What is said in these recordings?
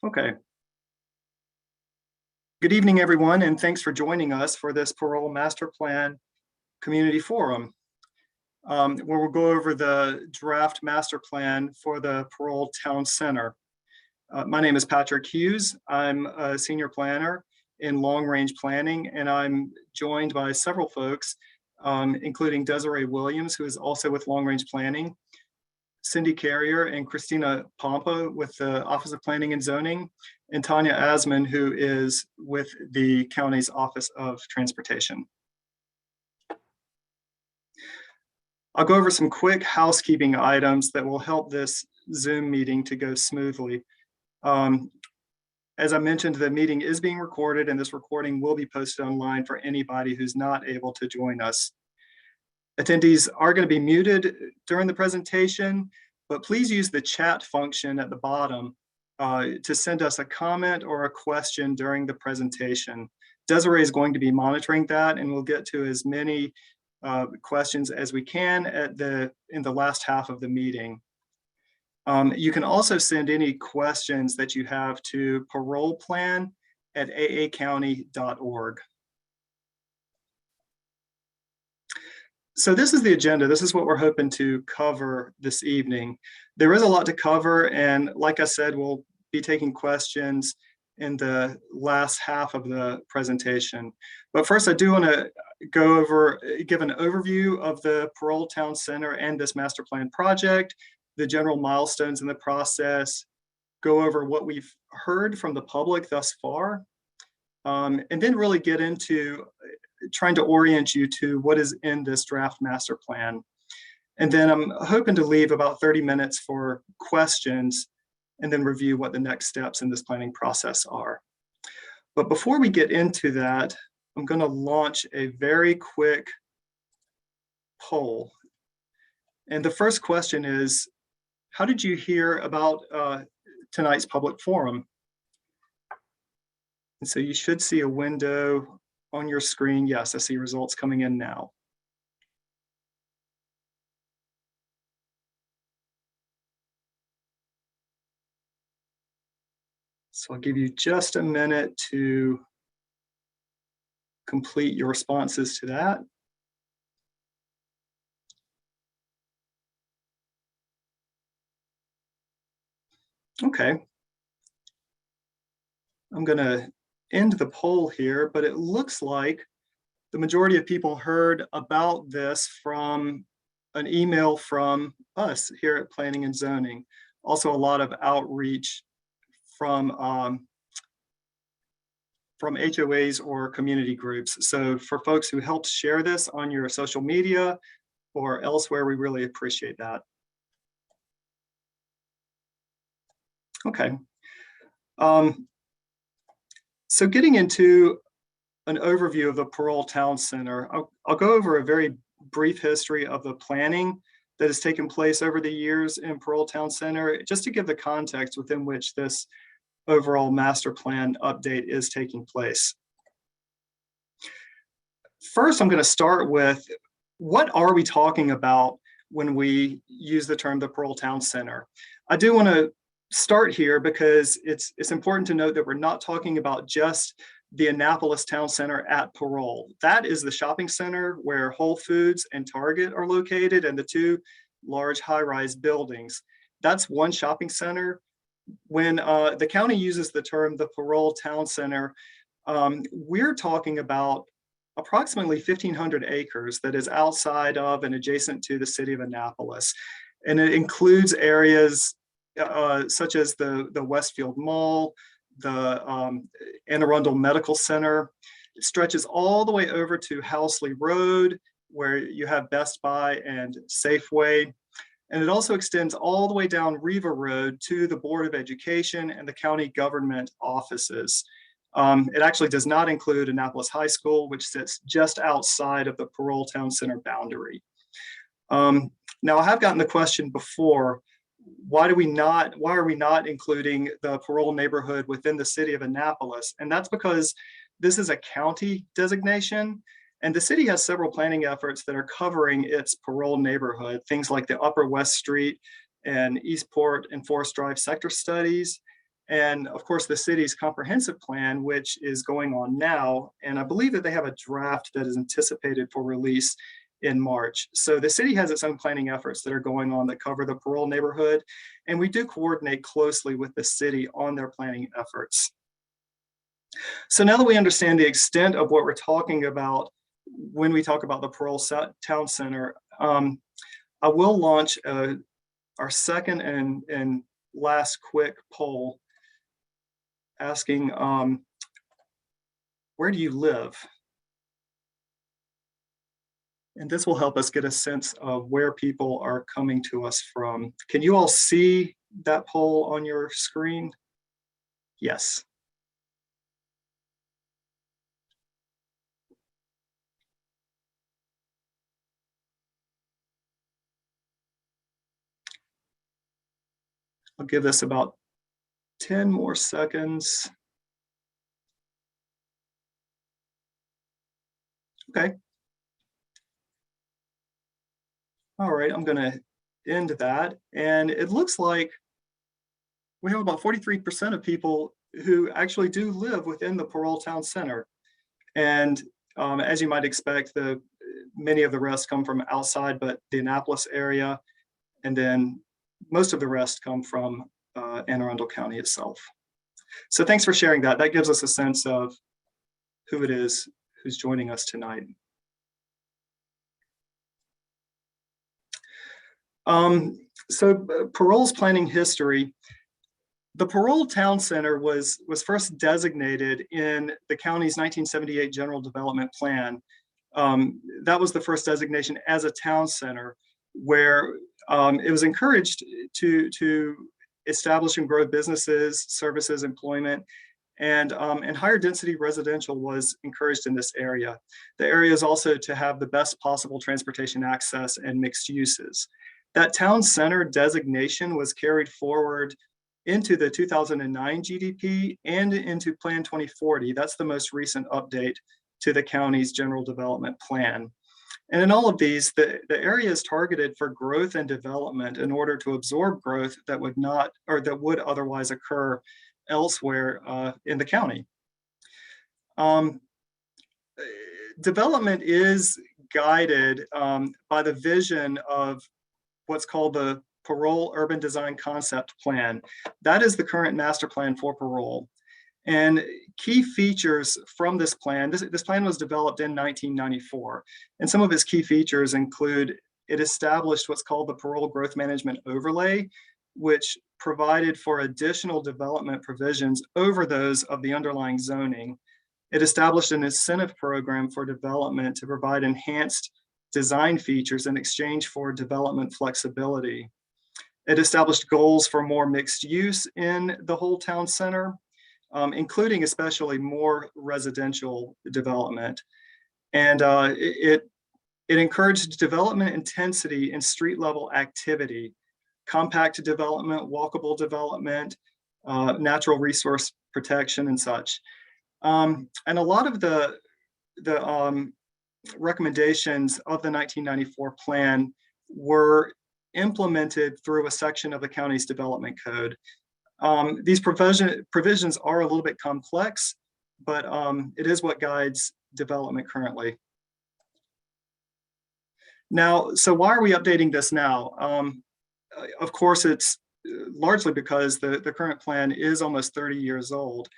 Okay. Good evening, everyone, and thanks for joining us for this Parole Master Plan Community Forum, where we'll go over the draft master plan for the Parole Town Center. My name is Patrick Hughes. I'm a senior planner in long-range planning, and I'm joined by several folks, including Desiree Williams, who is also with long-range planning, Cindy Carrier and Christina Pompa with the Office of Planning and Zoning, and Tanya Asman, who is with the county's Office of Transportation. I'll go over some quick housekeeping items that will help this Zoom meeting to go smoothly. As I mentioned, the meeting is being recorded, and this recording will be posted online for anybody who's not able to join us. Attendees are going to be muted during the presentation, but please use the chat function at the bottom to send us a comment or a question during the presentation. Desiree is going to be monitoring that, and we'll get to as many questions as we can in the last half of the meeting. You can also send any questions that you have to paroleplan@aacounty.org. So this is the agenda. This is what we're hoping to cover this evening. There is a lot to cover, and like I said, we'll be taking questions in the last half of the presentation. But first, I do want to give an overview of the Parole Town Center and this master plan project, the general milestones in the process, go over what we've heard from the public thus far, and then really get into trying to orient you to what is in this draft master plan. And then I'm hoping to leave about 30 minutes for questions and then review what the next steps in this planning process are. But before we get into that, I'm going to launch a very quick poll. And the first question is, how did you hear about tonight's public forum? And so you should see a window on your screen. Yes, I see results coming in now. So I'll give you just a minute to complete your responses to that. Okay. I'm going to end the poll here, but it looks like the majority of people heard about this from an email from us here at Planning and Zoning. Also, a lot of outreach from HOAs or community groups. So for folks who helped share this on your social media or elsewhere, we really appreciate that. Okay. So getting into an overview of the Parole Town Center, I'll go over a very brief history of the planning that has taken place over the years in Parole Town Center, just to give the context within which this overall master plan update is taking place. First, I'm going to start with, what are we talking about when we use the term the Parole Town Center? I do want to start here because it's important to note that we're not talking about just the Annapolis Town Center at Parole. That is the shopping center where Whole Foods and Target are located, and the two large high-rise buildings. That's one shopping center. When the county uses the term the Parole Town Center, we're talking about approximately 1,500 acres that is outside of and adjacent to the city of Annapolis. And it includes areas such as the Westfield Mall, the Arundel Medical Center. It stretches all the way over to Housley Road, where you have Best Buy and Safeway. And it also extends all the way down Riva Road to the Board of Education and the county government offices. It actually does not include Annapolis High School, which sits just outside of the Parole Town Center boundary. Now, I have gotten the question before, why are we not including the Parole neighborhood within the city of Annapolis? And that's because this is a county designation, and the city has several planning efforts that are covering its Parole neighborhood, things like the Upper West Street and Eastport and Forest Drive sector studies, And of course, the city's comprehensive plan, which is going on now. And I believe that they have a draft that is anticipated for release in March. So the city has its own planning efforts that are going on that cover the Parole neighborhood. And we do coordinate closely with the city on their planning efforts. So now that we understand the extent of what we're talking about when we talk about the Parole Town Center, I will launch our second and last quick poll asking, where do you live? And this will help us get a sense of where people are coming to us from. Can you all see that poll on your screen? Yes. I'll give this about 10 more seconds. Okay. All right, I'm gonna end that. And it looks like we have about 43% of people who actually do live within the Parole Town Center. And as you might expect, many of the rest come from outside, but the Annapolis area, and then most of the rest come from Anne Arundel County itself. So thanks for sharing that. That gives us a sense of who it is who's joining us tonight. So Parole's planning history. The Parole Town Center was first designated in the county's 1978 General Development Plan. That was the first designation as a town center, where it was encouraged to establish and grow businesses, services, employment, and higher density residential was encouraged in this area. The area is also to have the best possible transportation access and mixed uses. That town center designation was carried forward into the 2009 GDP and into Plan 2040. That's the most recent update to the county's general development plan. And in all of these, the area is targeted for growth and development in order to absorb growth that would not, or that would otherwise occur elsewhere in the county. Development is guided by the vision of what's called the Parole Urban Design Concept Plan. That is the current master plan for Parole. And key features from this plan, this plan was developed in 1994. And some of its key features include, it established what's called the Parole Growth Management Overlay, which provided for additional development provisions over those of the underlying zoning. It established an incentive program for development to provide enhanced design features in exchange for development flexibility. It established goals for more mixed use in the whole town center, including especially more residential development. And it encouraged development intensity in street level activity, compact development, walkable development, natural resource protection and such. And a lot of the recommendations of the 1994 plan were implemented through a section of the county's development code. These provisions are a little bit complex, but it is what guides development currently. Now, so why are we updating this now? Of course, it's largely because the current plan is almost 30 years old.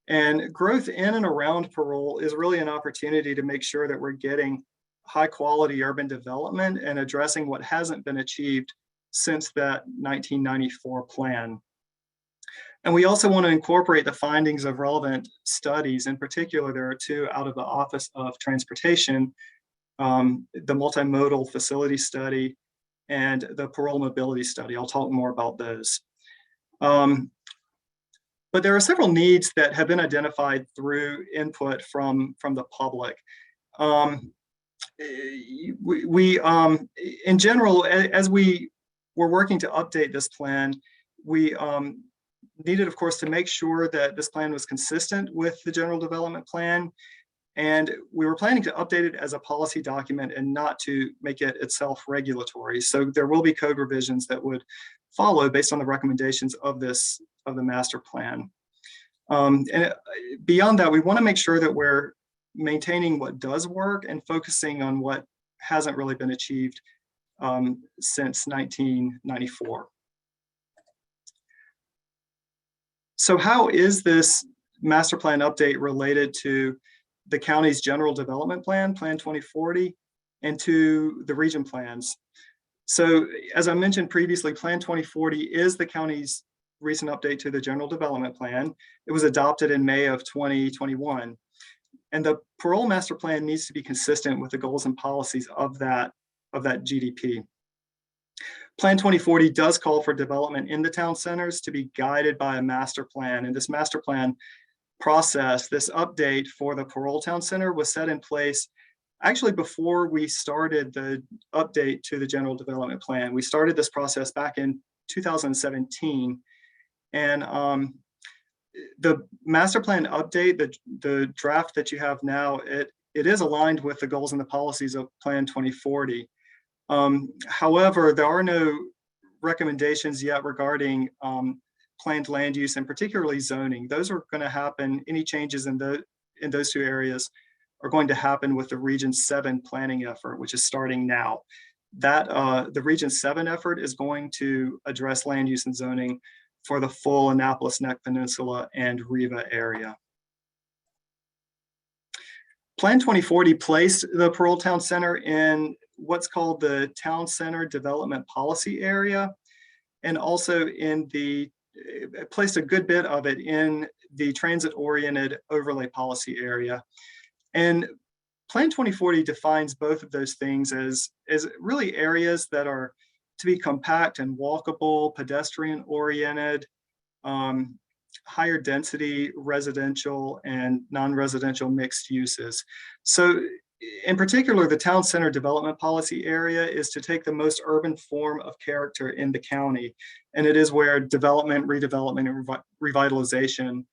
And growth in and around Parole is really an opportunity to make sure that we're getting high quality urban development and addressing what hasn't been achieved since that 1994 plan. And we also want to incorporate the findings of relevant studies. In particular, there are two out of the Office of Transportation, the Multimodal Facility Study and the Parole Mobility Study. I'll talk more about those. But there are several needs that have been identified through input from the public. In general, as we were working to update this plan, we needed, of course, to make sure that this plan was consistent with the general development plan. And we were planning to update it as a policy document and not to make it itself regulatory. So there will be code revisions that would follow based on the recommendations of this of the master plan. Beyond that, we want to make sure that we're maintaining what does work and focusing on what hasn't really been achieved since 1994. So how is this master plan update related to the county's general development plan, Plan 2040, and to the region plans? So as I mentioned previously, Plan 2040 is the county's recent update to the general development plan. It was adopted in May of 2021. And the parole master plan needs to be consistent with the goals and policies of that GDP. Plan 2040 does call for development in the town centers to be guided by a master plan. And this master plan process, this update for the Parole Town Center was set in place actually before we started the update to the general development plan. We started this process back in 2017. And the master plan update, the draft that you have now, it is aligned with the goals and the policies of Plan 2040. However, there are no recommendations yet regarding planned land use and particularly zoning. Those are going to happen, any changes in those two areas are going to happen with the Region 7 planning effort, which is starting now. The Region 7 effort is going to address land use and zoning for the full Annapolis Neck Peninsula and Riva area. Plan 2040 placed the Parole Town Center in what's called the Town Center Development Policy Area, and also placed a good bit of it in the transit-oriented overlay policy area. And Plan 2040 defines both of those things as really areas that are to be compact and walkable, pedestrian-oriented, higher density residential and non-residential mixed uses. So in particular, the town center development policy area is to take the most urban form of character in the county. And it is where development, redevelopment, and revitalization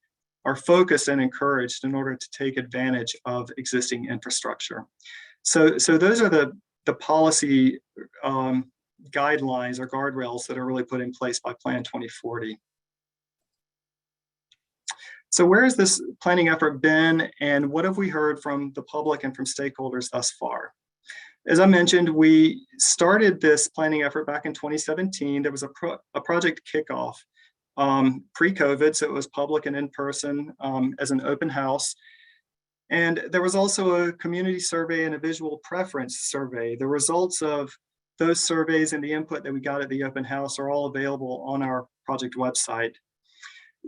are focused and encouraged in order to take advantage of existing infrastructure. So those are the policy guidelines or guardrails that are really put in place by Plan 2040. So where has this planning effort been, and what have we heard from the public and from stakeholders thus far? As I mentioned, we started this planning effort back in 2017. There was a project kickoff pre-COVID, so it was public and in person as an open house. And there was also a community survey and a visual preference survey. The results of those surveys and the input that we got at the open house are all available on our project website.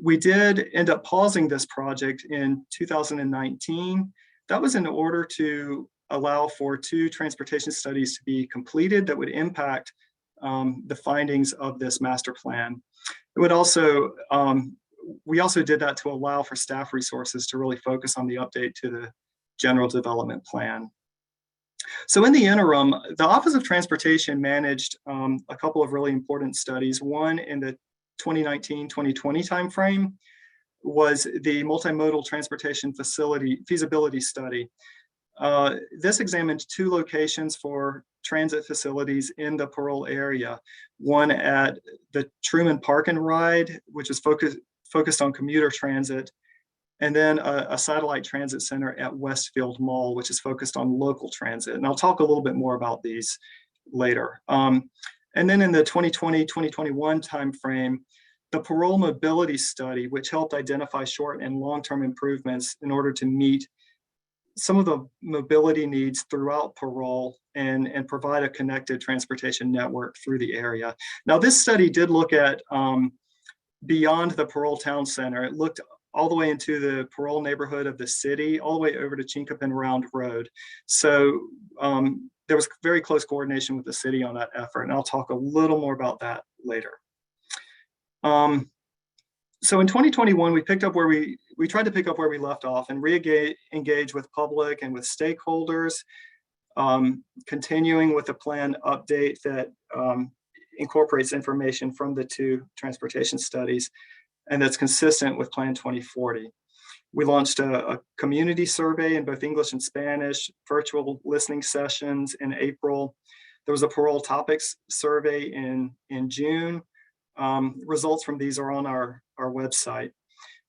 We did end up pausing this project in 2019. That was in order to allow for 2 transportation studies to be completed that would impact the findings of this master plan. It would also, we also did that to allow for staff resources to really focus on the update to the general development plan. So in the interim, the Office of Transportation managed a couple of really important studies. One in the 2019-2020 timeframe was the Multimodal Transportation Facility Feasibility Study. This examined 2 locations for transit facilities in the Parole area. One at the Truman Park and Ride, which is focused on commuter transit, and then a satellite transit center at Westfield Mall, which is focused on local transit. And I'll talk a little bit more about these later. And then in the 2020-2021 timeframe, the Parole Mobility Study, which helped identify short and long-term improvements in order to meet some of the mobility needs throughout Parole and provide a connected transportation network through the area. Now, this study did look at beyond the Parole Town Center. It looked all the way into the Parole neighborhood of the city, all the way over to Chinkapin Round Road. So there was very close coordination with the city on that effort, and I'll talk a little more about that later. So in 2021, we picked up where we tried to pick up where we left off and re-engage with public and with stakeholders, continuing with a plan update that incorporates information from the 2 transportation studies, and that's consistent with Plan 2040. We launched a community survey in both English and Spanish, virtual listening sessions in April. There was a parole topics survey in June. Results from these are on our our website.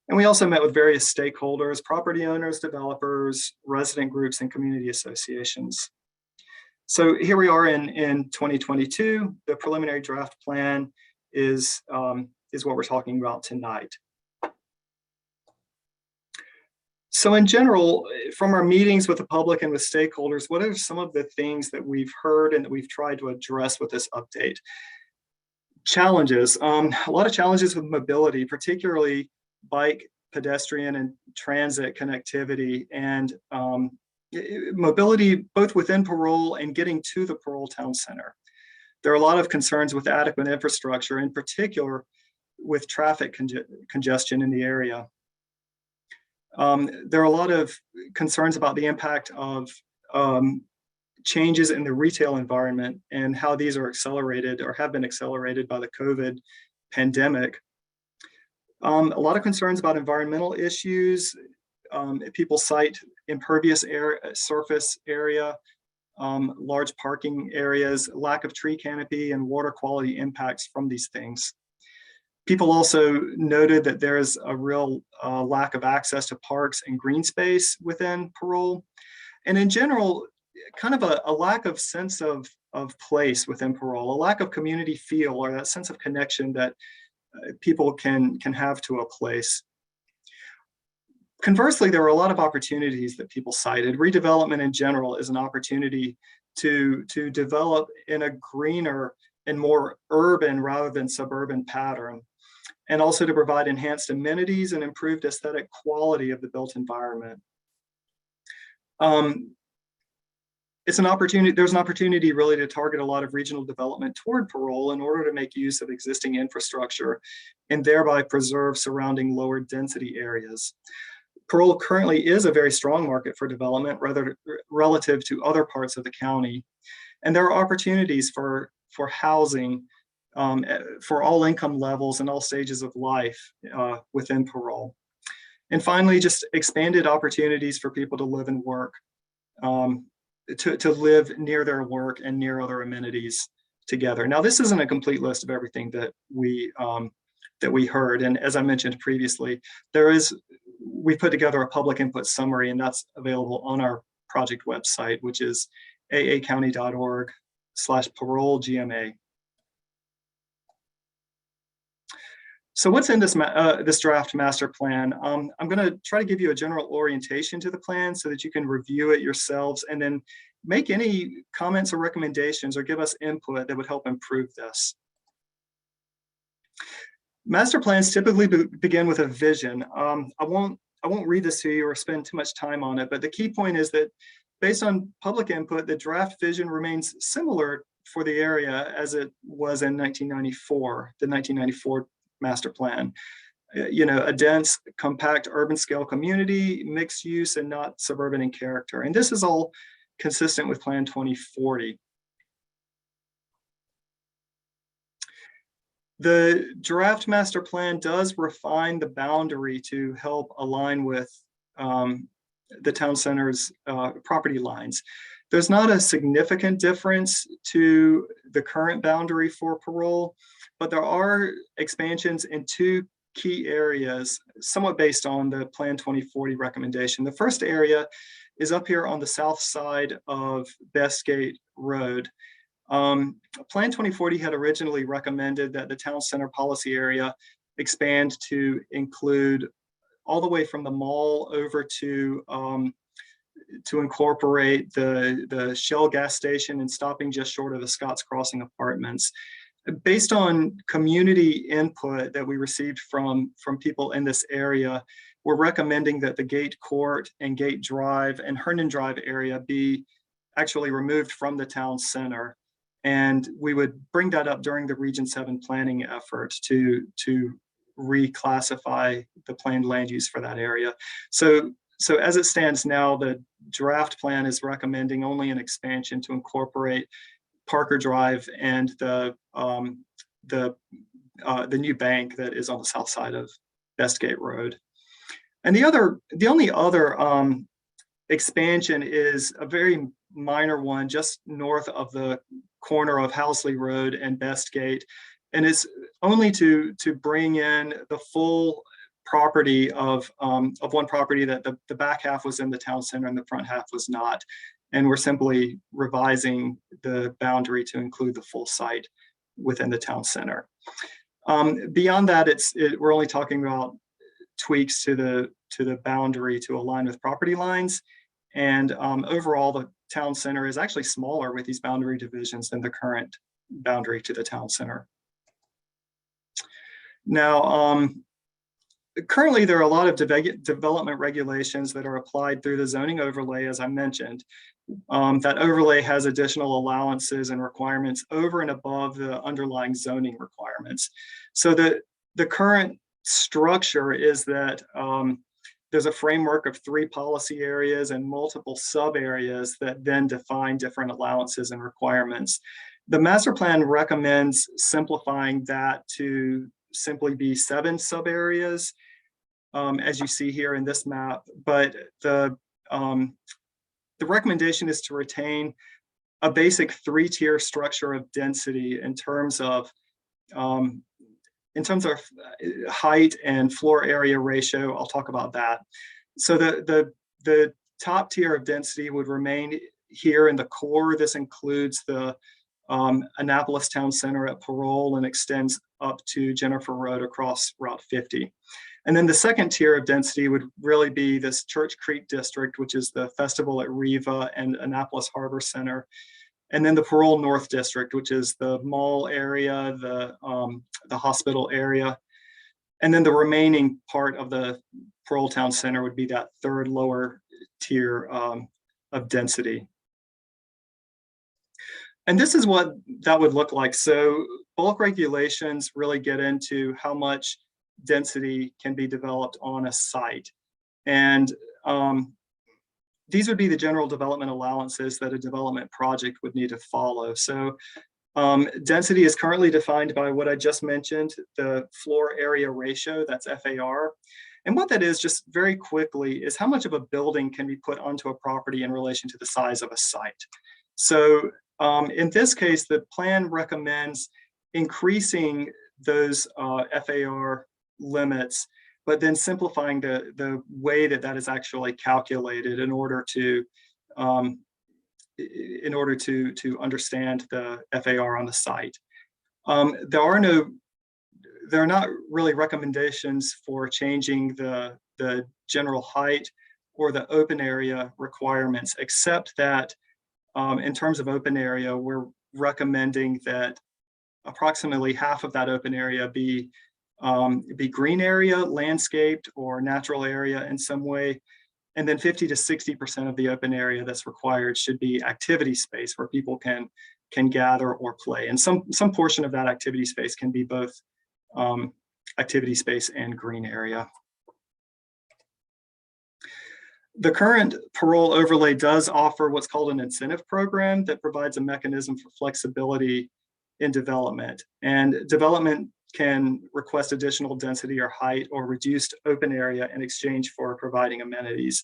And we also met with various stakeholders, property owners, developers, resident groups, and community associations. So here we are in 2022. The preliminary draft plan is what we're talking about tonight. So in general, from our meetings with the public and with stakeholders, what are some of the things that we've heard and that we've tried to address with this update? Challenges, a lot of challenges with mobility, particularly bike, pedestrian, and transit connectivity, and mobility both within Parole and getting to the Parole Town Center. There are a lot of concerns with adequate infrastructure, in particular with traffic congestion in the area. There are a lot of concerns about the impact of changes in the retail environment and how these are accelerated or have been accelerated by the COVID pandemic. A lot of concerns about environmental issues. People cite impervious surface area, large parking areas, lack of tree canopy, and water quality impacts from these things. People also noted that there is a real lack of access to parks and green space within Parole. And in general, kind of a lack of sense of place within Parole, a lack of community feel or that sense of connection that people can have to a place. Conversely, there were a lot of opportunities that people cited. Redevelopment in general is an opportunity to develop in a greener and more urban rather than suburban pattern, and also to provide enhanced amenities and improved aesthetic quality of the built environment. There's an opportunity really to target a lot of regional development toward Parole in order to make use of existing infrastructure and thereby preserve surrounding lower density areas. Parole currently is a very strong market for development relative to other parts of the county. And there are opportunities for housing for all income levels and all stages of life within Parole. And finally, just expanded opportunities for people to live and work, to live near their work and near other amenities together. Now, this isn't a complete list of everything that we heard. And as I mentioned previously, we put together a public input summary, and that's available on our project website, which is aacounty.org/parolegma. So what's in this draft master plan? I'm going to try to give you a general orientation to the plan so that you can review it yourselves and then make any comments or recommendations or give us input that would help improve this. Master plans typically begin with a vision. I won't read this to you or spend too much time on it, but the key point is that based on public input, the draft vision remains similar for the area as it was in 1994, the 1994 master plan. A dense, compact, urban scale community, mixed use and not suburban in character. And this is all consistent with Plan 2040. The draft master plan does refine the boundary to help align with the town center's property lines. There's not a significant difference to the current boundary for Parole, but there are expansions in two key areas, somewhat based on the Plan 2040 recommendation. The first area is up here on the south side of Bestgate Road. Plan 2040 had originally recommended that the town center policy area expand to include all the way from the mall over to incorporate the Shell gas station and stopping just short of the Scotts Crossing apartments. Based on community input that we received from people in this area, we're recommending that the Gate Court and Gate Drive and Herndon Drive area be actually removed from the town center. And we would bring that up during the Region 7 planning effort to reclassify the planned land use for that area. So as it stands now, the draft plan is recommending only an expansion to incorporate Parker Drive and the new bank that is on the south side of Bestgate Road. And the only other expansion is a very minor one just north of the corner of Housley Road and Bestgate. and it's only to bring in the full property of one property that the back half was in the town center and the front half was not. And we're simply revising the boundary to include the full site within the town center. Beyond that, we're only talking about tweaks to the boundary to align with property lines. And overall, the town center is actually smaller with these boundary divisions than the current boundary to the town center. Now, currently, there are a lot of development regulations that are applied through the zoning overlay, as I mentioned. That overlay has additional allowances and requirements over and above the underlying zoning requirements. So the current structure is that there's a framework of 3 policy areas and multiple sub areas that then define different allowances and requirements. The master plan recommends simplifying that to simply be 7 sub areas, as you see here in this map, but the recommendation is to retain a basic 3-tier structure of density in terms of height and floor area ratio. I'll talk about that. So the top tier of density would remain here in the core. This includes the Annapolis Town Center at Parole and extends up to Jennifer Road across Route 50. And then the second tier of density would really be this Church Creek district, which is the Festival at Riva and Annapolis Harbor Center. And then the Parole North district, which is the mall area, the hospital area. And then the remaining part of the Parole Town Center would be that third lower tier of density. And this is what that would look like. So bulk regulations really get into how much density can be developed on a site. And these would be the general development allowances that a development project would need to follow. So density is currently defined by what I just mentioned, the floor area ratio, that's FAR. And what that is, just very quickly, is how much of a building can be put onto a property in relation to the size of a site. So in this case, the plan recommends increasing those FAR limits, but then simplifying the way that is actually calculated in order to understand the FAR on the site. There are not really recommendations for changing the general height or the open area requirements, except that in terms of open area, we're recommending that approximately half of that open area be green area, landscaped, or natural area in some way. And then 50 to 60% of the open area that's required should be activity space where people can gather or play. And some portion of that activity space can be both activity space and green area. The current parole overlay does offer what's called an incentive program that provides a mechanism for flexibility in development. And development can request additional density or height or reduced open area in exchange for providing amenities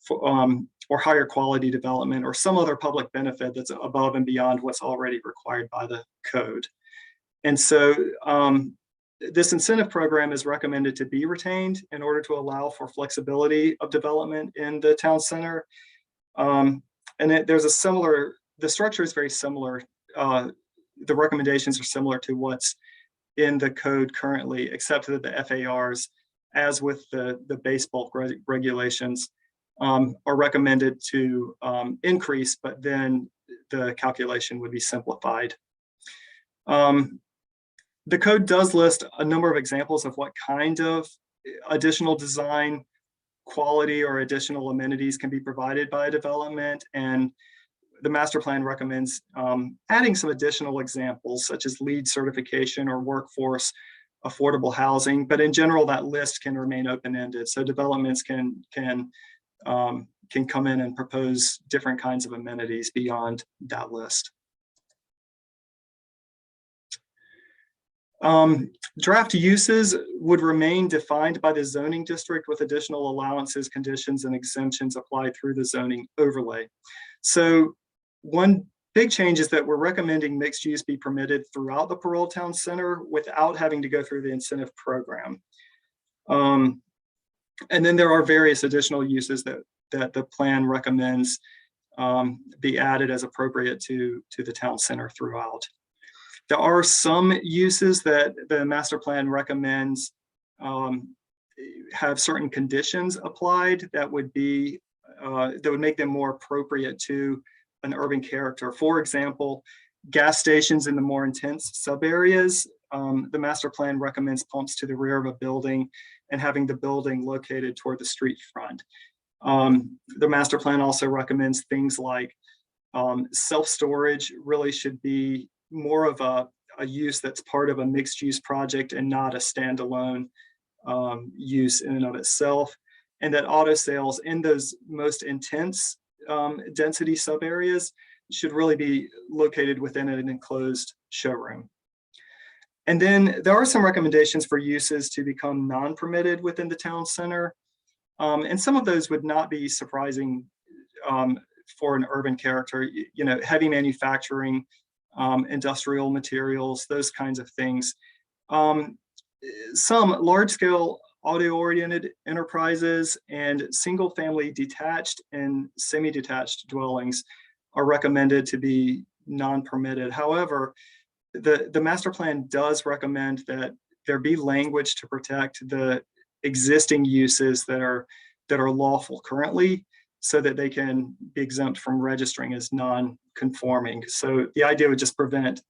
or higher quality development or some other public benefit that's above and beyond what's already required by the code. And so this incentive program is recommended to be retained in order to allow for flexibility of development in the town center. And the structure is very similar. The recommendations are similar to what's in the code currently, except that the FARs, as with the base bulk regulations, are recommended to increase, but then the calculation would be simplified. The code does list a number of examples of what kind of additional design quality or additional amenities can be provided by a development, and the master plan recommends adding some additional examples such as LEED certification or workforce affordable housing, but in general that list can remain open-ended, so developments can come in and propose different kinds of amenities beyond that list. Draft uses would remain defined by the zoning district with additional allowances, conditions, and exemptions applied through the zoning overlay. So one big change is that we're recommending mixed use be permitted throughout the Parole Town Center without having to go through the incentive program. And then there are various additional uses that the plan recommends be added as appropriate to the town center throughout. There are some uses that the master plan recommends have certain conditions applied that would make them more appropriate to an urban character. For example, gas stations in the more intense sub areas. The master plan recommends pumps to the rear of a building and having the building located toward the street front. The master plan also recommends things like self-storage really should be more of a use that's part of a mixed use project and not a standalone use in and of itself. And that auto sales in those most intense density sub areas should really be located within an enclosed showroom. And then there are some recommendations for uses to become non-permitted within the town center. And some of those would not be surprising for an urban character, heavy manufacturing, industrial materials, those kinds of things. Some large-scale auto-oriented enterprises and single-family detached and semi-detached dwellings are recommended to be non-permitted. However, the master plan does recommend that there be language to protect the existing uses that are lawful currently, so that they can be exempt from registering as non-conforming. So the idea would just prevent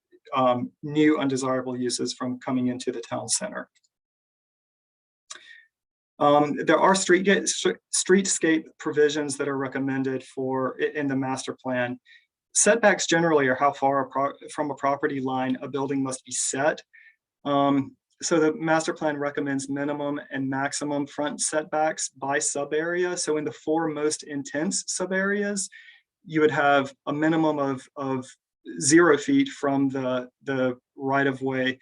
new undesirable uses from coming into the town center. There are streetscape provisions that are recommended in the master plan. Setbacks generally are how far from a property line a building must be set. So the master plan recommends minimum and maximum front setbacks by sub area. So in the 4 most intense sub areas, you would have a minimum of 0 feet from the right of way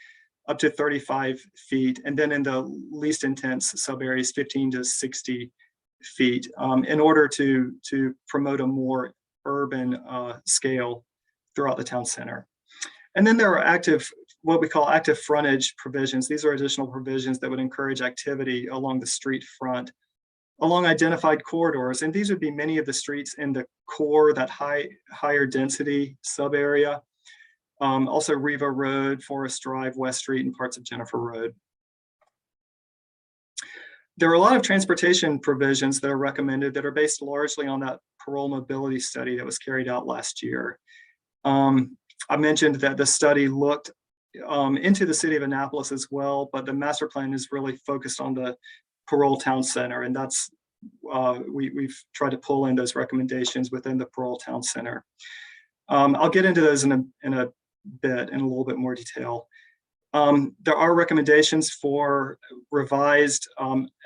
up to 35 feet. And then in the least intense sub areas, 15 to 60 feet in order to promote a more urban scale throughout the town center. And then there are what we call active frontage provisions. These are additional provisions that would encourage activity along the street front, along identified corridors. And these would be many of the streets in the core, that higher density sub area. Also Riva Road, Forest Drive, West Street, and parts of Jennifer Road. There are a lot of transportation provisions that are recommended that are based largely on that parole mobility study that was carried out last year. I mentioned that the study looked into the city of Annapolis as well, but the master plan is really focused on the Parole Town Center, and that's we've tried to pull in those recommendations within the Parole Town Center. I'll get into those in a bit in a little bit more detail. There are recommendations for revised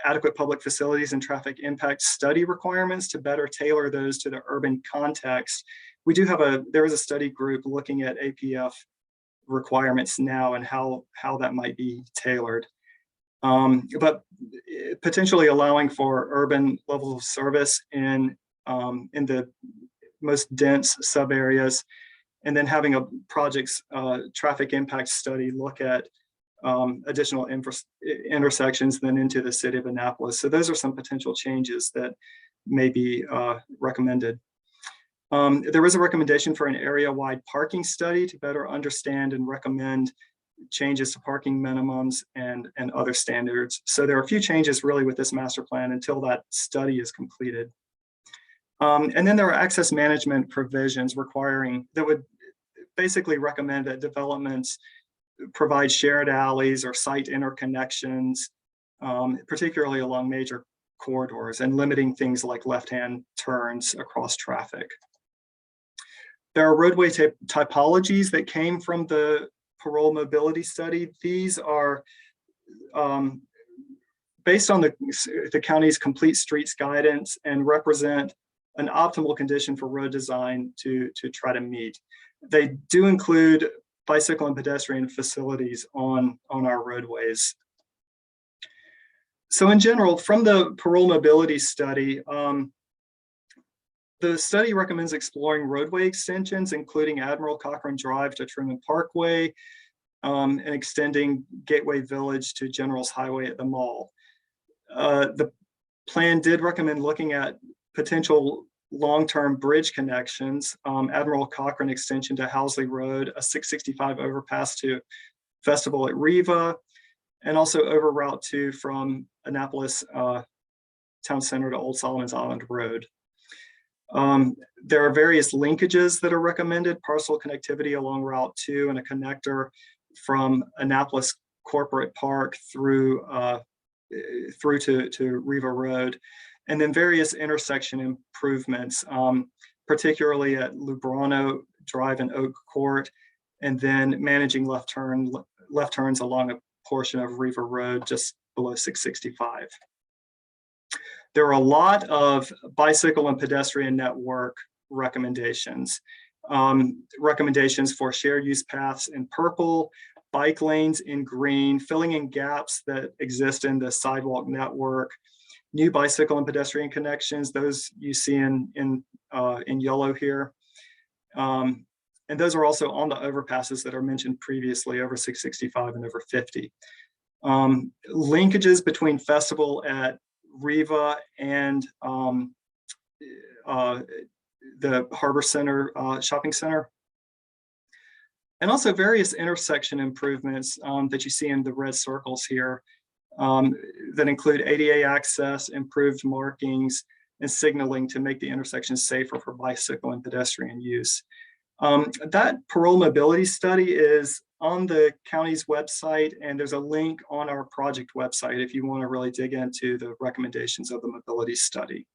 adequate public facilities and traffic impact study requirements to better tailor those to the urban context. We do have there is a study group looking at APF requirements now and how that might be tailored. But potentially allowing for urban levels of service in the most dense sub areas, and then having a project's traffic impact study look at additional intersections then into the city of Annapolis. So those are some potential changes that may be recommended. There is a recommendation for an area-wide parking study to better understand and recommend changes to parking minimums and other standards. So there are a few changes really with this master plan until that study is completed. And then there are access management provisions that would basically recommend that developments provide shared alleys or site interconnections, particularly along major corridors, and limiting things like left-hand turns across traffic. There are roadway typologies that came from the parole mobility study. These are based on the county's complete streets guidance and represent an optimal condition for road design to try to meet. They do include bicycle and pedestrian facilities on our roadways. So in general, from the parole mobility study, The study recommends exploring roadway extensions, including Admiral Cochrane Drive to Truman Parkway, and extending Gateway Village to Generals Highway at the mall. The plan did recommend looking at potential long-term bridge connections, Admiral Cochrane extension to Housley Road, a 665 overpass to Festival at Riva, and also over Route 2 from Annapolis Town Center to Old Solomon's Island Road. There are various linkages that are recommended, parcel connectivity along Route 2 and a connector from Annapolis Corporate Park through to Riva Road, and then various intersection improvements, particularly at Lubrano Drive and Oak Court, and then managing left turns along a portion of Riva Road just below 665. There are a lot of bicycle and pedestrian network recommendations. Recommendations for shared use paths in purple, bike lanes in green, filling in gaps that exist in the sidewalk network, new bicycle and pedestrian connections, those you see in yellow here. And those are also on the overpasses that are mentioned previously, over 665 and over 50. Linkages between Festival at Riva and the Harbor Center shopping center. And also various intersection improvements that you see in the red circles here that include ADA access, improved markings, and signaling to make the intersection safer for bicycle and pedestrian use. That Parole mobility study is on the county's website, and there's a link on our project website if you want to really dig into the recommendations of the mobility study.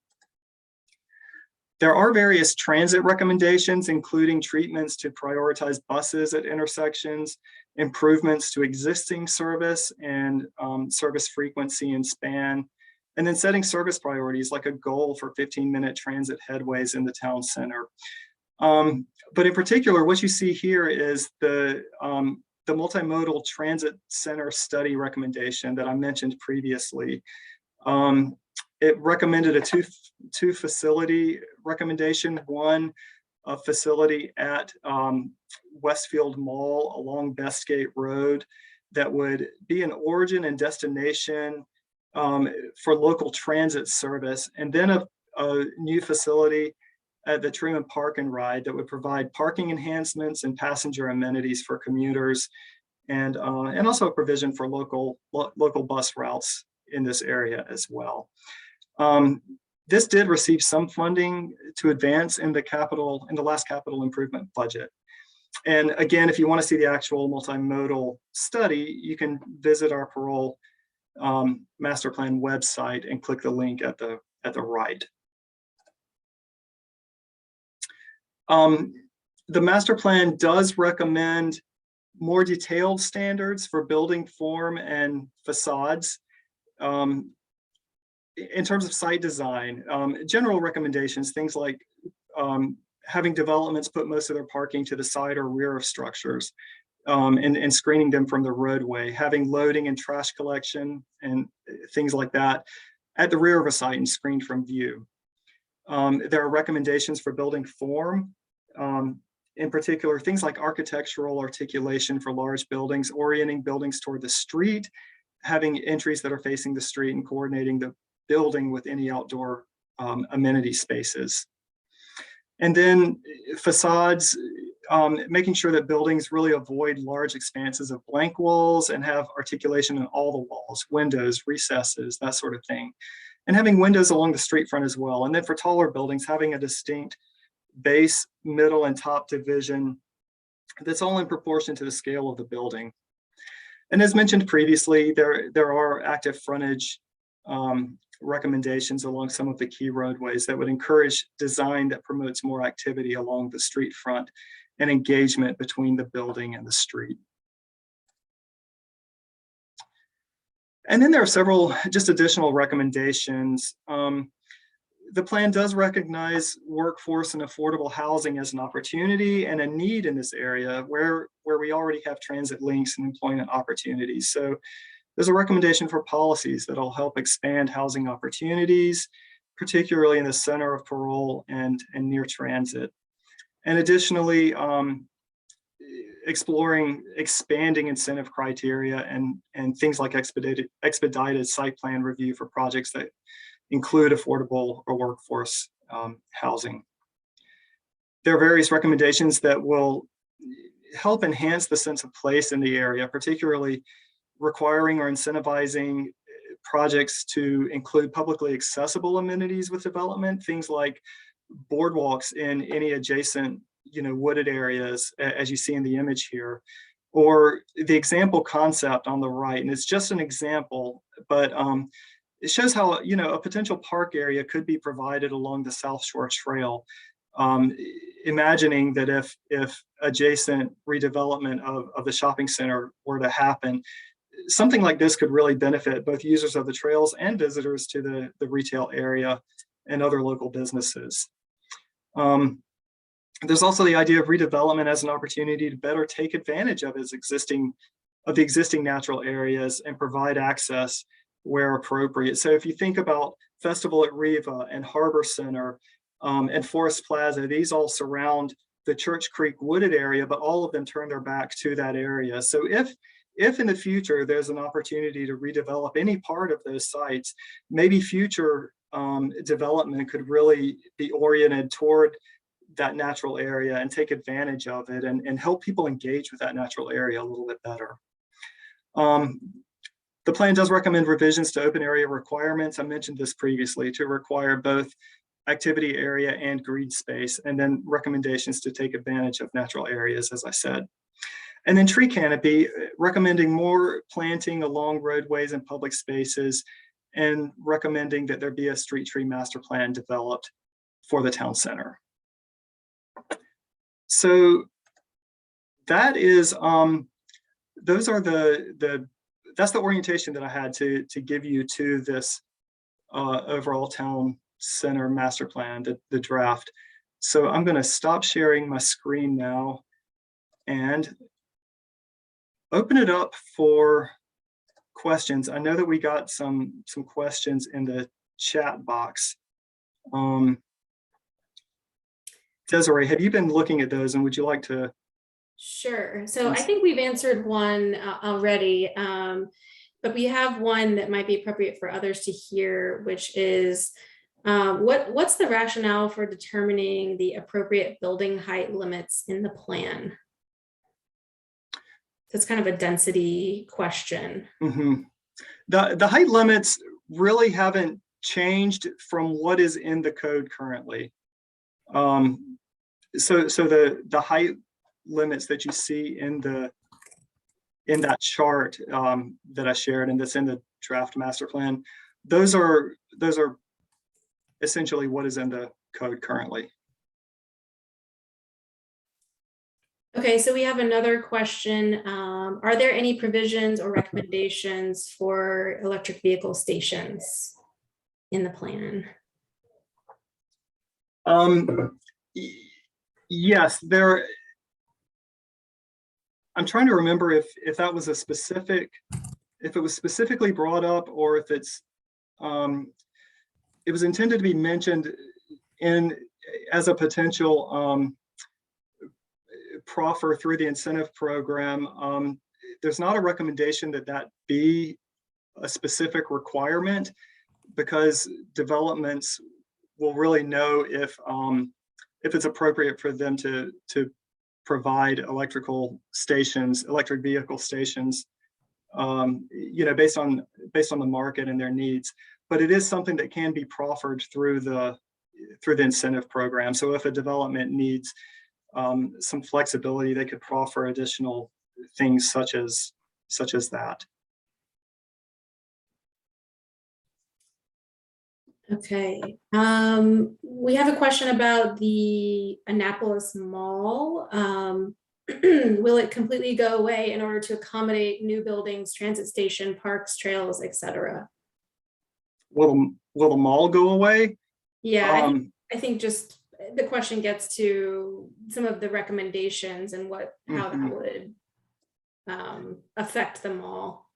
There are various transit recommendations, including treatments to prioritize buses at intersections, improvements to existing service and service frequency and span, and then setting service priorities like a goal for 15-minute transit headways in the town center. But in particular, what you see here is the multimodal transit center study recommendation that I mentioned previously. It recommended a two facility recommendation, one a facility at Westfield Mall along Bestgate Road that would be an origin and destination for local transit service, and then a new facility at the Truman Park and Ride that would provide parking enhancements and passenger amenities for commuters, and also a provision for local bus routes in this area as well. This did receive some funding to advance in the last capital improvement budget. And again, if you want to see the actual multimodal study, you can visit our Parole master plan website and click the link at the right. The master plan does recommend more detailed standards for building form and facades. In terms of site design, general recommendations, things like having developments put most of their parking to the side or rear of structures, and screening them from the roadway, having loading and trash collection and things like that at the rear of a site and screened from view. There are recommendations for building form, in particular, things like architectural articulation for large buildings, orienting buildings toward the street, having entries that are facing the street, and coordinating the building with any outdoor amenity spaces. And then facades, making sure that buildings really avoid large expanses of blank walls and have articulation in all the walls, windows, recesses, that sort of thing. And having windows along the street front as well. And then for taller buildings, having a distinct base, middle, and top division that's all in proportion to the scale of the building. And as mentioned previously, there are active frontage recommendations along some of the key roadways that would encourage design that promotes more activity along the street front and engagement between the building and the street. And then there are several just additional recommendations. The plan does recognize workforce and affordable housing as an opportunity and a need in this area where we already have transit links and employment opportunities. So there's a recommendation for policies that'll help expand housing opportunities, particularly in the center of Parole and near transit. And additionally, exploring expanding incentive criteria and things like expedited site plan review for projects that include affordable or workforce housing. There are various recommendations that will help enhance the sense of place in the area, particularly requiring or incentivizing projects to include publicly accessible amenities with development, things like boardwalks in any adjacent wooded areas, as you see in the image here, or the example concept on the right. And it's just an example, but it shows how a potential park area could be provided along the South Shore Trail. Imagining that if adjacent redevelopment of the shopping center were to happen, something like this could really benefit both users of the trails and visitors to the retail area and other local businesses. There's also the idea of redevelopment as an opportunity to better take advantage of the existing natural areas and provide access where appropriate. So if you think about Festival at Riva and Harbor Center and Forest Plaza, these all surround the Church Creek wooded area, but all of them turn their back to that area. So if in the future there's an opportunity to redevelop any part of those sites, maybe future development could really be oriented toward that natural area and take advantage of it and help people engage with that natural area a little bit better. The plan does recommend revisions to open area requirements. I mentioned this previously, to require both activity area and green space, and then recommendations to take advantage of natural areas, as I said. And then tree canopy, recommending more planting along roadways and public spaces, and recommending that there be a street tree master plan developed for the town center. So that is, those are that's the orientation that I had to give you to this overall town center master plan, the draft. So I'm going to stop sharing my screen now and open it up for questions. I know that we got some questions in the chat box. Desiree, have you been looking at those, and would you like to? Sure. So I think we've answered one already, but we have one that might be appropriate for others to hear, which is what's the rationale for determining the appropriate building height limits in the plan? That's kind of a density question. Mm-hmm. The height limits really haven't changed from what is in the code currently. So the height limits that you see in that chart that I shared, and that's in the draft master plan, those are essentially what is in the code currently. Okay, so we have another question. Are there any provisions or recommendations for electric vehicle stations in the plan? Yes, there. I'm trying to remember if that was if it was specifically brought up, or if it was intended to be mentioned as a potential proffer through the incentive program. There's not a recommendation that be a specific requirement, because developments will really know if it's appropriate for them to provide electric vehicle stations, based on the market and their needs. But it is something that can be proffered through the incentive program. So if a development needs some flexibility, they could proffer additional things such as that. Okay, we have a question about the Annapolis Mall. Will it completely go away in order to accommodate new buildings, transit station, parks, trails, etc.? Will the mall go away? Yeah, I think just the question gets to some of the recommendations and how that would affect the mall.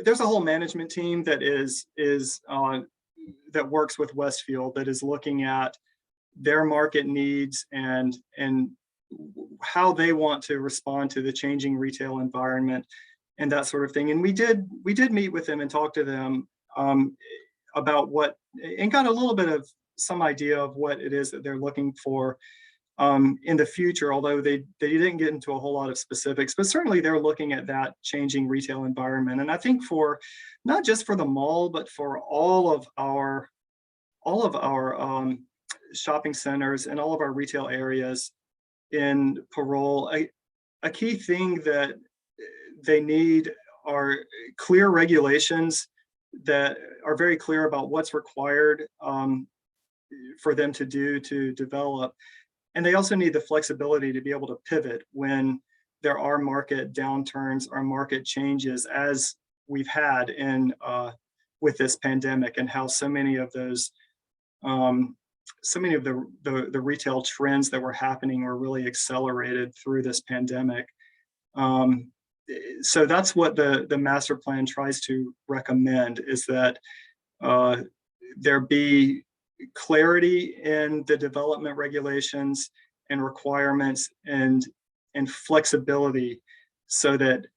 there's a whole management team that that works with Westfield that is looking at their market needs and how they want to respond to the changing retail environment and that sort of thing. And we did meet with them and talk to them about what, and got a little bit of some idea of what it is that they're looking for in the future, although they didn't get into a whole lot of specifics, but certainly they're looking at that changing retail environment. And I think for not just for the mall, but for all of our shopping centers and all of our retail areas in Parole, a key thing that they need are clear regulations that are very clear about what's required for them to do to develop. And they also need the flexibility to be able to pivot when there are market downturns or market changes, as we've had in with this pandemic, and how so many of those the retail trends that were happening were really accelerated through this pandemic. So that's what the master plan tries to recommend, is that there be clarity in the development regulations and requirements and flexibility so that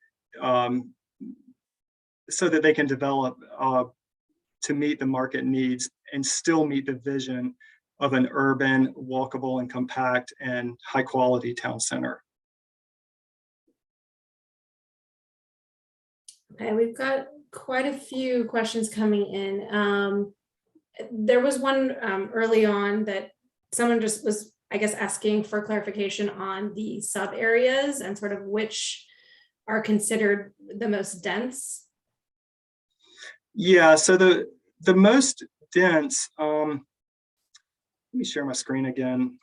they can develop to meet the market needs and still meet the vision of an urban, walkable, and compact and high quality town center. Okay, we've got quite a few questions coming in. There was one early on that someone just was, I guess, asking for clarification on the sub areas and sort of which are considered the most dense. Yeah, so the most dense, let me share my screen again.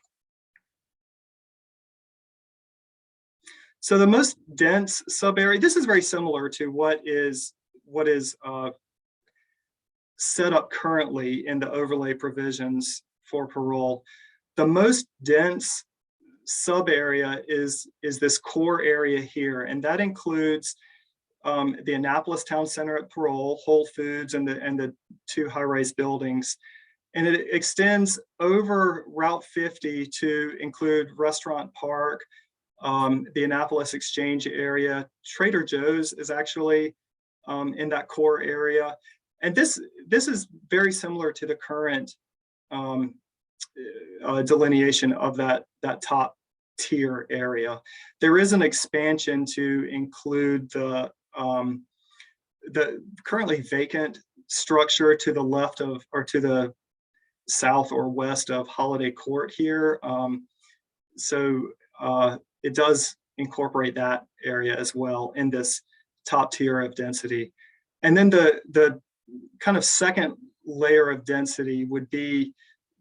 So the most dense sub area, this is very similar to what is set up currently in the overlay provisions for Parole. The most dense sub area is this core area here, and that includes the Annapolis Town Center at Parole, Whole Foods, and the two high-rise buildings. And it extends over Route 50 to include Restaurant Park, the Annapolis Exchange area. Trader Joe's is actually in that core area. And this is very similar to the current delineation of that top tier area. There is an expansion to include the currently vacant structure to the left of, or to the south or west of Holiday Court here. So it does incorporate that area as well in this top tier of density. And then the kind of second layer of density would be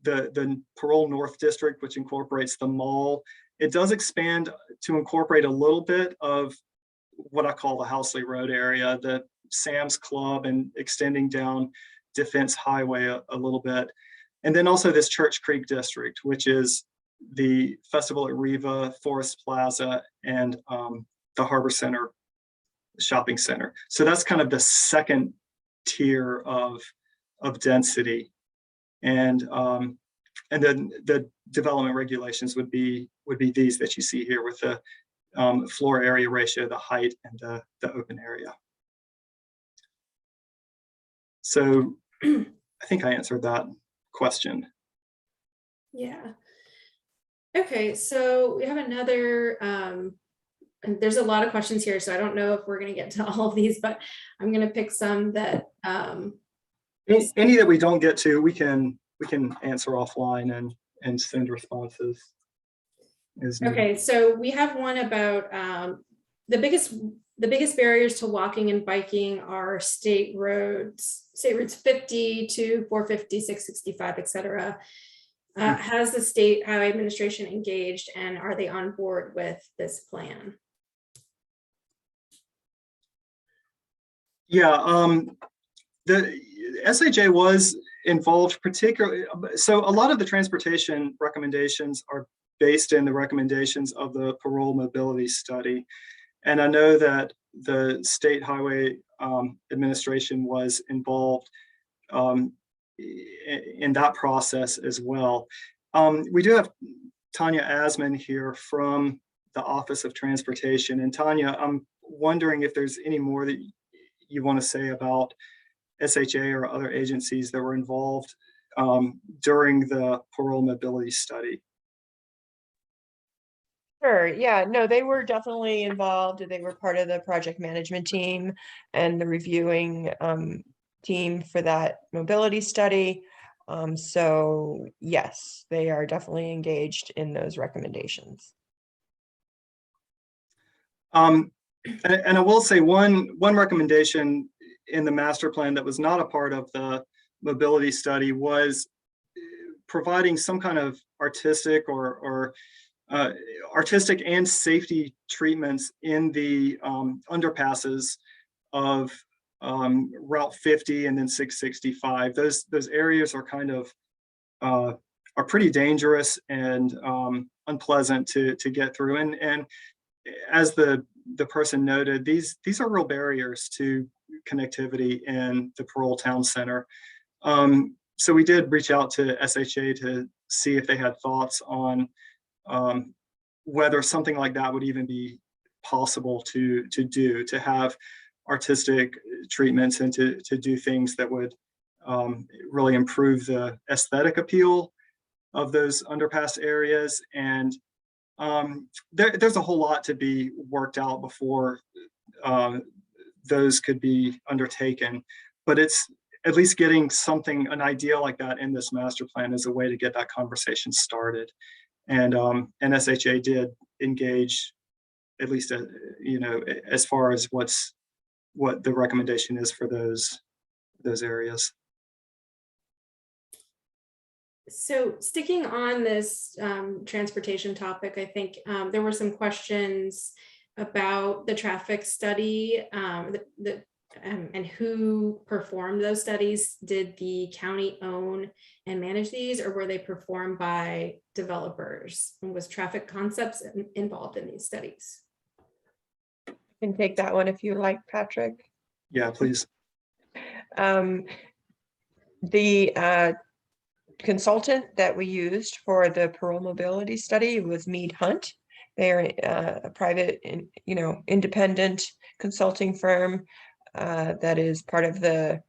the Parole North District, which incorporates the mall. It does expand to incorporate a little bit of what I call the Housley Road area, the Sam's Club, and extending down Defense Highway a little bit. And then also this Church Creek District, which is the Festival at Riva, Forest Plaza, and the Harbor Center shopping center. So that's kind of the second tier of density. And then the development regulations would be these that you see here with the floor area ratio, the height, and the open area. So I think I answered that question. Yeah. Okay, so we have another, and there's a lot of questions here, so I don't know if we're going to get to all of these, but I'm going to pick some that any that we don't get to, we can answer offline and send responses. Okay, so we have one about the biggest barriers to walking and biking are state roads 50 to 450, 665, etc. Has the state highway administration engaged, and are they on board with this plan? Yeah, the SHA was involved particularly. So a lot of the transportation recommendations are based in the recommendations of the Parole Mobility Study. And I know that the State Highway Administration was involved in that process as well. We do have Tanya Asman here from the Office of Transportation. And Tanya, I'm wondering if there's any more that you want to say about SHA or other agencies that were involved during the Parole mobility study. Sure. Yeah, no, they were definitely involved. They were part of the project management team and the reviewing team for that mobility study. So yes, they are definitely engaged in those recommendations. And I will say one recommendation in the master plan that was not a part of the mobility study was providing some kind of artistic or artistic and safety treatments in the underpasses of Route 50 and then 665. Those areas are kind of are pretty dangerous and unpleasant to get through. And as the person noted, these are real barriers to connectivity in the Parole Town Center. So we did reach out to SHA to see if they had thoughts on whether something like that would even be possible to do, to have artistic treatments and to do things that would really improve the aesthetic appeal of those underpass areas. And there's a whole lot to be worked out before those could be undertaken, but it's at least getting something, an idea like that in this master plan is a way to get that conversation started. And SHA did engage, at least you know, as far as what the recommendation is for those areas. So sticking on this transportation topic, I think there were some questions about the traffic study and who performed those studies. Did the county own and manage these, or were they performed by developers? And was Traffic Concepts involved in these studies? I can take that one if you like, Patrick. Yeah, please. The consultant that we used for the parole mobility study was Mead Hunt. They're a private, independent consulting firm that is part of the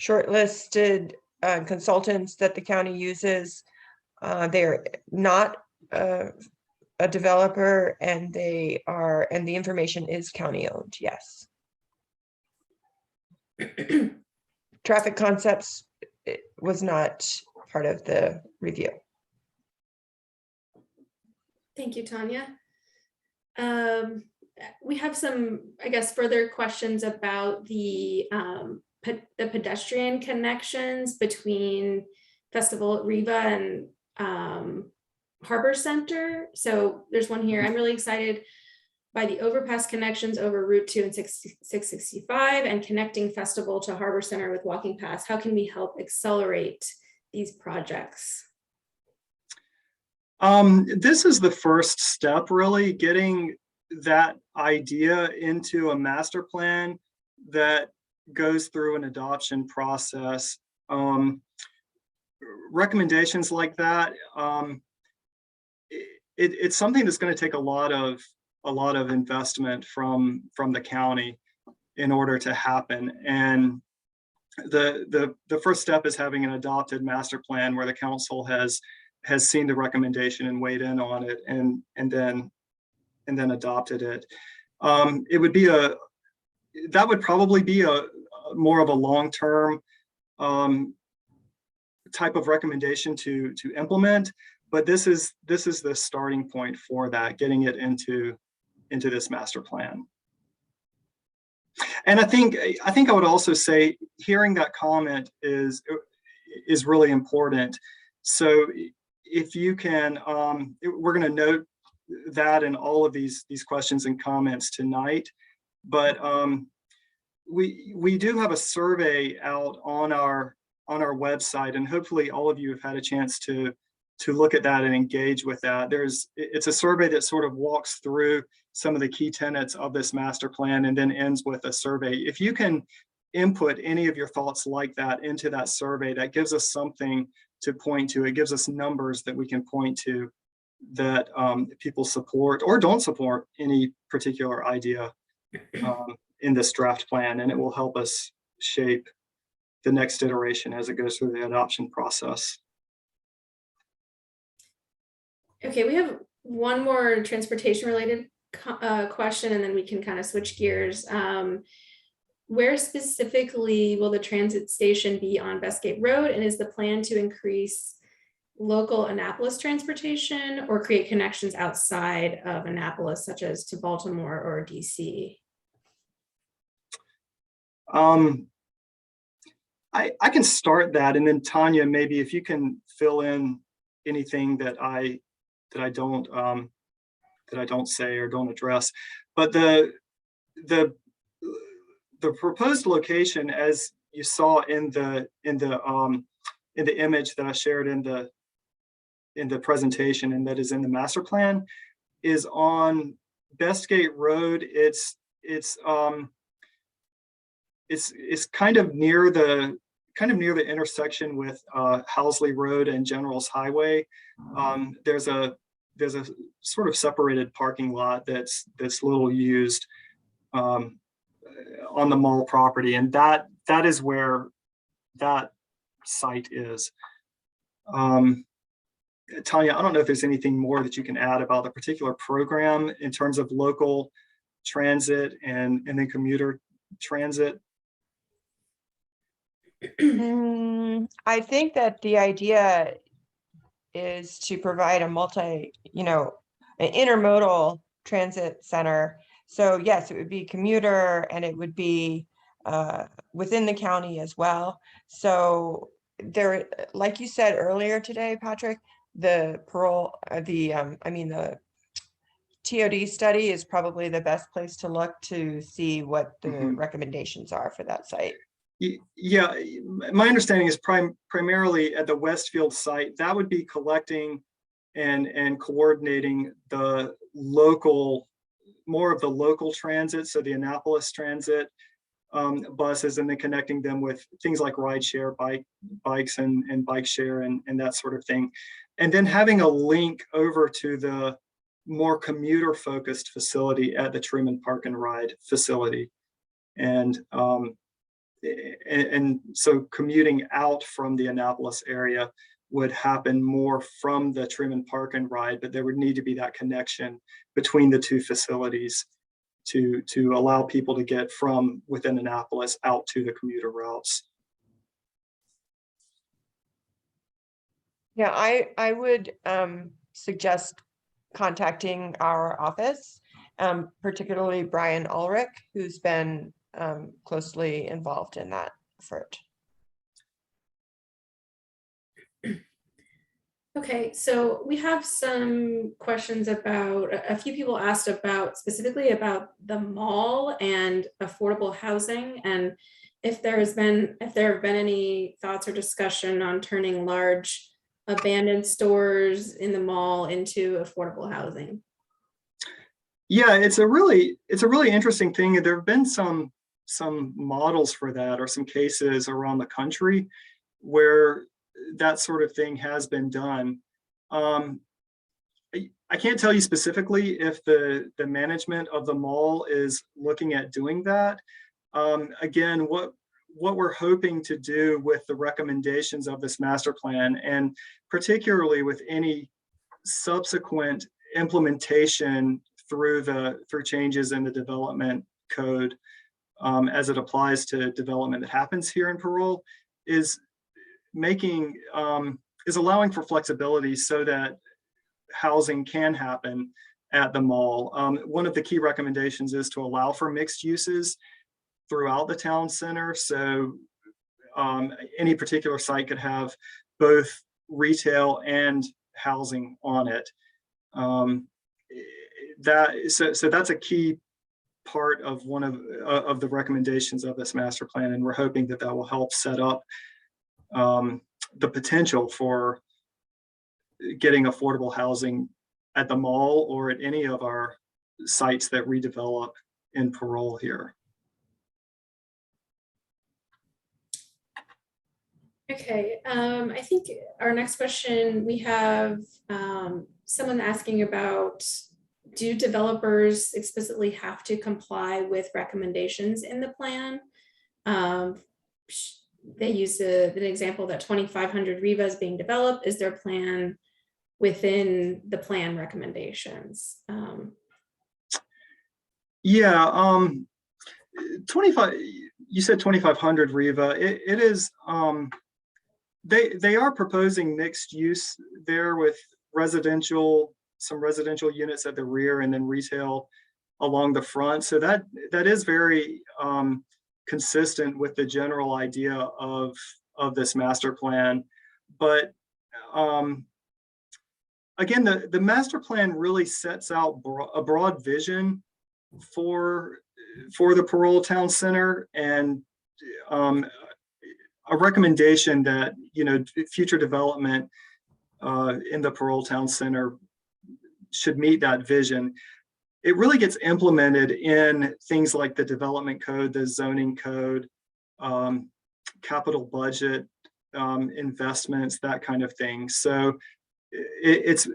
shortlisted consultants that the county uses. They're not a developer, and the information is county owned. Yes. Traffic Concepts was not part of the review. Thank you, Tanya. We have some, I guess, further questions about the pedestrian connections between Festival at Riva and Harbor Center. So there's one here. I'm really excited by the overpass connections over Route 2 and 665 and connecting Festival to Harbor Center with walking paths. How can we help accelerate these projects? This is the first step, really, getting that idea into a master plan that goes through an adoption process. Recommendations like that, it's something that's going to take a lot of investment from the county in order to happen. And the first step is having an adopted master plan where the council has seen the recommendation and weighed in on it and then adopted it. It would be that would probably be a more of a long-term type of recommendation to implement, but this is the starting point for that, getting it into this master plan. And I think I would also say hearing that comment is really important. So if you can, we're going to note that in all of these questions and comments tonight, but we do have a survey out on our website, and hopefully all of you have had a chance to look at that and engage with that. It's a survey that sort of walks through some of the key tenets of this master plan and then ends with a survey. If you can input any of your thoughts like that into that survey, that gives us something to point to. It gives us numbers that we can point to that people support or don't support any particular idea in this draft plan, and it will help us shape the next iteration as it goes through the adoption process. Okay, we have one more transportation related question, and then we can kind of switch gears. Where specifically will the transit station be on Bestgate Road? And is the plan to increase local Annapolis transportation or create connections outside of Annapolis, such as to Baltimore or DC? I can start that, and then Tanya, maybe if you can fill in anything that I don't say or don't address. But the proposed location, as you saw in the image that I shared in the presentation, and that is in the master plan, is on Bestgate Road. It's kind of near the intersection with Housley Road and Generals Highway. There's a sort of separated parking lot that's little used on the mall property, and that is where that site is. Tanya, I don't know if there's anything more that you can add about the particular program in terms of local transit and then commuter transit. I think that the idea is to provide a an intermodal transit center. So yes, it would be commuter, and it would be within the county as well. So there, like you said earlier today, Patrick, the TOD study is probably the best place to look to see what the recommendations are for that site. Yeah, my understanding is primarily at the Westfield site, that would be collecting and coordinating the more of the local transit, so the Annapolis transit buses, and then connecting them with things like rideshare bikes and bike share and that sort of thing. And then having a link over to the more commuter focused facility at the Truman Park and Ride facility. And so commuting out from the Annapolis area would happen more from the Truman Park and Ride, but there would need to be that connection between the two facilities to allow people to get from within Annapolis out to the commuter routes. Yeah, I would suggest contacting our office, particularly Brian Ulrich, who's been closely involved in that effort. Okay, so we have some questions about, a few people asked about specifically about the mall and affordable housing, and if there have been any thoughts or discussion on turning large abandoned stores in the mall into affordable housing. Yeah, it's a really interesting thing. There have been some models for that, or some cases around the country where that sort of thing has been done. I can't tell you specifically if the management of the mall is looking at doing that. Again, what we're hoping to do with the recommendations of this master plan, and particularly with any subsequent implementation through changes in the development code as it applies to development that happens here in Parole, is allowing for flexibility so that housing can happen at the mall. One of the key recommendations is to allow for mixed uses throughout the town center. So any particular site could have both retail and housing on it. So that's a key part of one of the recommendations of this master plan, and we're hoping that will help set up the potential for getting affordable housing at the mall or at any of our sites that redevelop in Parole here. Okay, I think our next question, we have someone asking about, do developers explicitly have to comply with recommendations in the plan? They use an example that 2,500 Riva is being developed. Is their plan within the plan recommendations? Yeah, 25, you said 2,500 Riva. It is, they are proposing mixed use there with some residential units at the rear and then retail along the front. So that is very consistent with the general idea of this master plan. But again, the master plan really sets out a broad vision for the Parole Town Center, and a recommendation that, you know, future development in the Parole Town Center should meet that vision. It really gets implemented in things like the development code, the zoning code, capital budget, investments, that kind of thing. So it's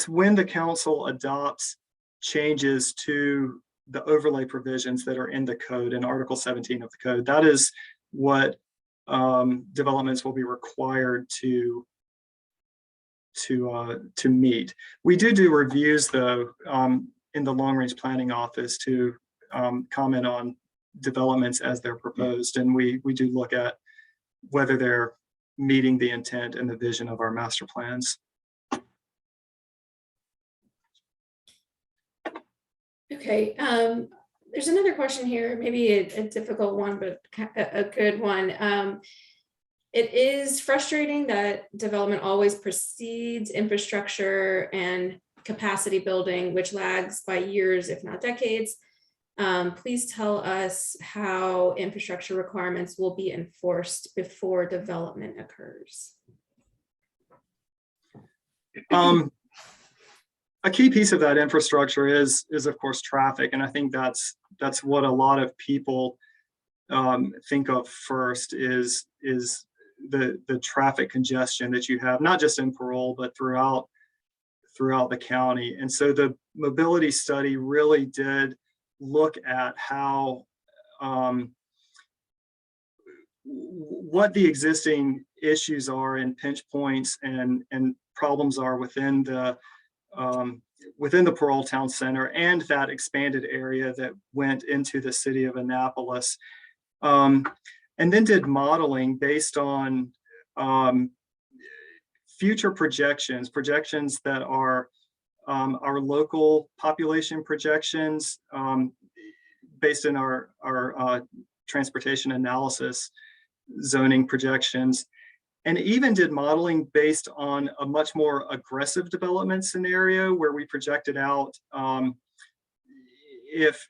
when the council adopts changes to the overlay provisions that are in the code, in Article 17 of the code, that is what developments will be required to meet. We do reviews though in the long range planning office to comment on developments as they're proposed, and we do look at whether they're meeting the intent and the vision of our master plans. Okay, there's another question here, maybe a difficult one, but a good one. It is frustrating that development always precedes infrastructure and capacity building, which lags by years, if not decades. Please tell us how infrastructure requirements will be enforced before development occurs. A key piece of that infrastructure is of course traffic, and I think that's what a lot of people think of first is the traffic congestion that you have, not just in Parole but throughout the county. And so the mobility study really did look at how what the existing issues are and pinch points and problems are within the Parole Town Center and that expanded area that went into the city of Annapolis, and then did modeling based on future projections that are our local population projections based in our transportation analysis zoning projections, and even did modeling based on a much more aggressive development scenario where we projected out if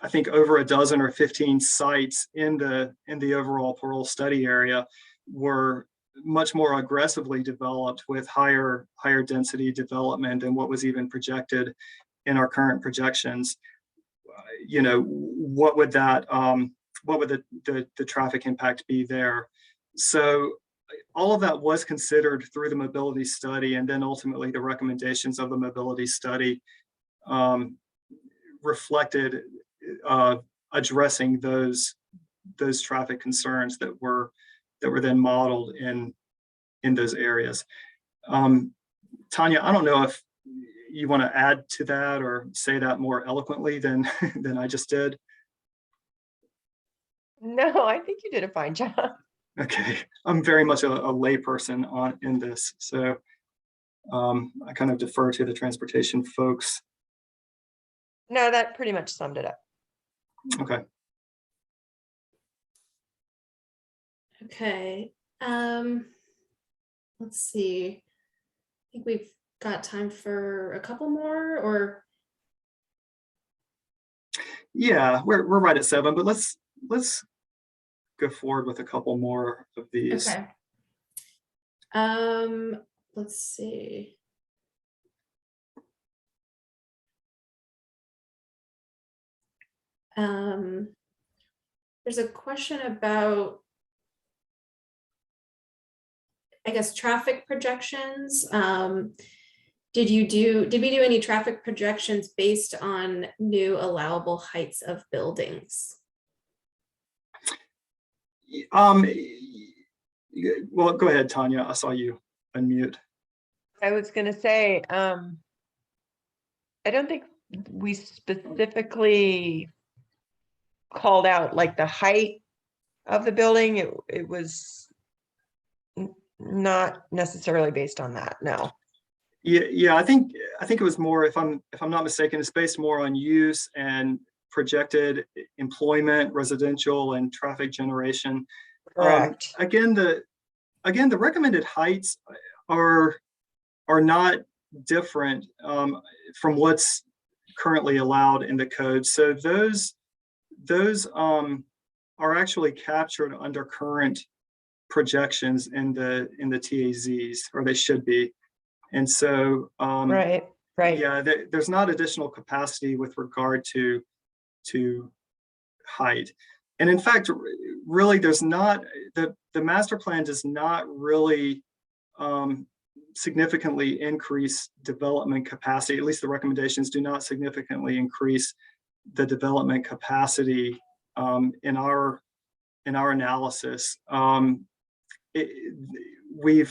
I think over a dozen or 15 sites in the overall Parole study area were much more aggressively developed with higher density development than what was even projected in our current projections. You know, what would the traffic impact be there? So all of that was considered through the mobility study, and then ultimately the recommendations of the mobility study reflected addressing those traffic concerns that were then modeled in those areas. Tanya, I don't know if you want to add to that or say that more eloquently than I just did. No, I think you did a fine job. Okay, I'm very much a layperson in this, so I kind of defer to the transportation folks. No, that pretty much summed it up. Okay. Okay, let's see. I think we've got time for a couple more, or yeah, we're right at 7, but let's go forward with a couple more of these. okay. let's see. There's a question about, I guess, traffic projections. Did we do any traffic projections based on new allowable heights of buildings? Well, go ahead, Tanya. I saw you unmute. I was going to say, I don't think we specifically called out like the height of the building. It was not necessarily based on that. No. Yeah. I think it was more, if I'm not mistaken, it's based more on use and projected employment, residential, and traffic generation. Correct. Again, the recommended heights are not different from what's currently allowed in the code. So those are actually captured under current projections in the TAZs, or they should be. And so Right. yeah, there's not additional capacity with regard to height. And in fact, really, there's not, the master plan does not really significantly increase development capacity. At least the recommendations do not significantly increase the development capacity in our analysis. We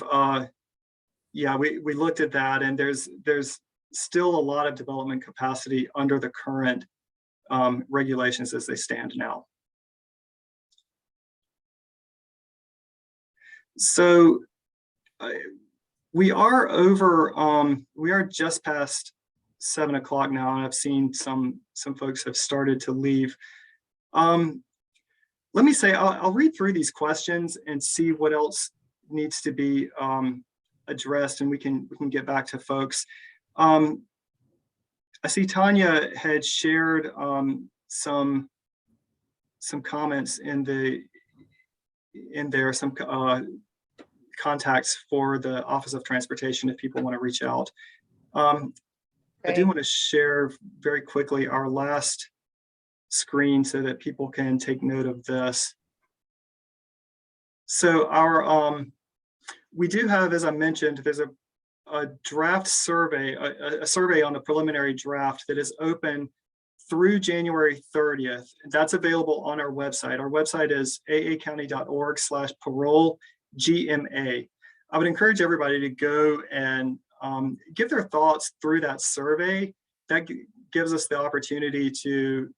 looked at that, and there's still a lot of development capacity under the current regulations as they stand now. So we are just past 7 o'clock now, and I've seen some folks have started to leave. Let me say, I'll read through these questions and see what else needs to be addressed, and we can get back to folks. I see Tanya had shared some comments in there, some contacts for the Office of Transportation if people want to reach out. I do want to share very quickly our last screen so that people can take note of this. So we do have, as I mentioned, there's a draft survey, a survey on the preliminary draft that is open through January 30th. That's available on our website. Our website is aacounty.org/parole-GMA. I would encourage everybody to go and give their thoughts through that survey. That gives us the opportunity to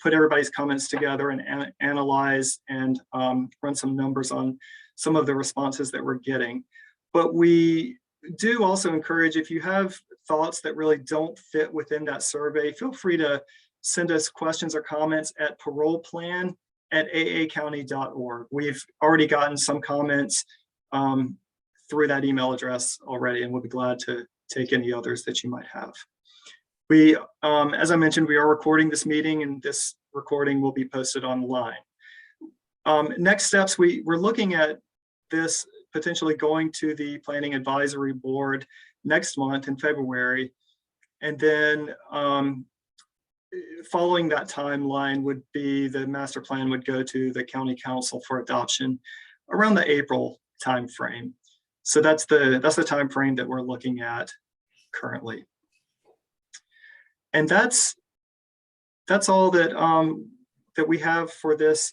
put everybody's comments together and analyze and run some numbers on some of the responses that we're getting. But we do also encourage, if you have thoughts that really don't fit within that survey, feel free to send us questions or comments at paroleplan@aacounty.org. We've already gotten some comments through that email address already, and we'll be glad to take any others that you might have. We, as I mentioned, we are recording this meeting, and this recording will be posted online. Next steps, we're looking at this potentially going to the Planning Advisory Board next month in February. And then following that timeline would be the master plan would go to the County Council for adoption around the April timeframe. So that's the time frame that we're looking at currently. And that's all that that we have for this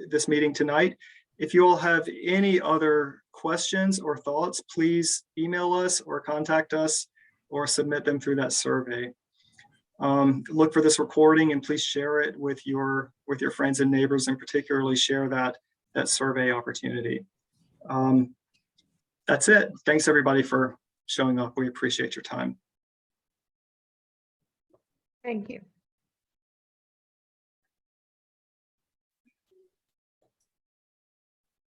this meeting tonight. If you all have any other questions or thoughts, please email us or contact us or submit them through that survey. Look for this recording and please share it with your friends and neighbors, and particularly share that survey opportunity. That's it. Thanks everybody for showing up. We appreciate your time. Thank you.